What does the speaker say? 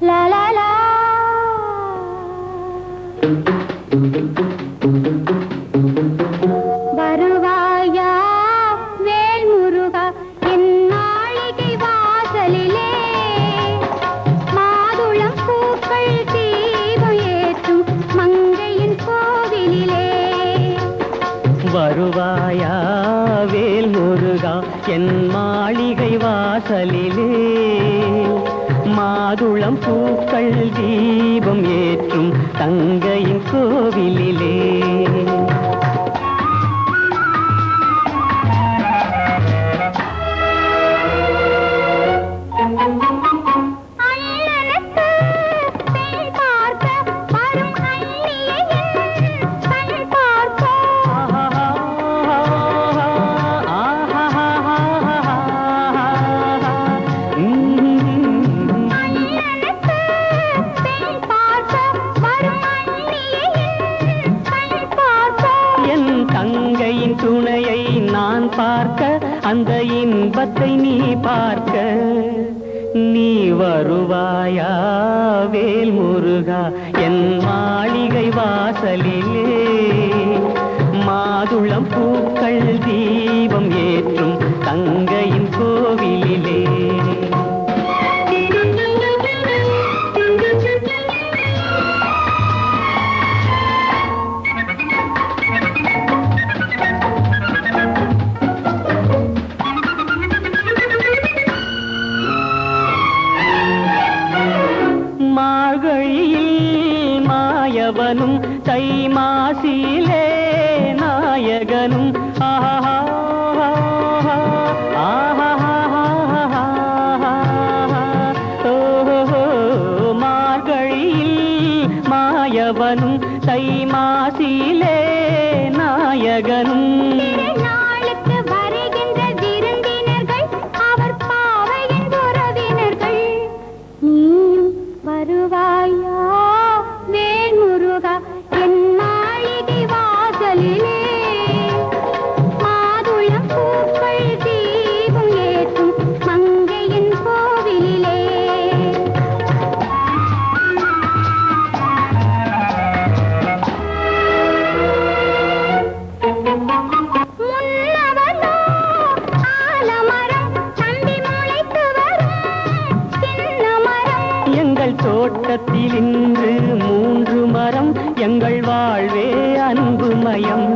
லா லா லா. வருவாயா வேல் முருகா என் நாழிகை வாசலிலே, மாதுளம் பூக்கள் தீபம் ஏற்றும் மங்கையின் கோவிலிலே. வருவாயா வேல் முருகா என் மாளிகை வாசலிலே, மாதுளம் பூக்கள் தீபம் ஏற்றும் தங்கையின் கோவிலிலே. தங்கையின் துணையை நான் பார்க்க, அந்த இன்பத்தை நீ பார்க்க, நீ வருவாயா வேல் முருகா என் மாளிகை வாசலிலே, மாதுளம் பூக்கள் தீபம் ஏற்றும் தங்கையின் கோவிலிலே. மார்கழியில் மாயவனும் தை மாசிலே நாயகனும் மார்கழியில் மாயவனும் தை மாசிலே நாயகனும். வருவாயா வேல் முருகா என் மாளிகை வாசலிலே, மாதுளம் பூக்கள் தீபம் ஏற்றும் மங்கையின் கோவிலிலே. முன்னவனோ ஆலமரம் தம்பி முளைத்து வரும் சின்ன மரம், எங்கள் தோட்டத்தில் இன்று 3 மரம், எங்கள் வாழ்வே அன்புமயம்.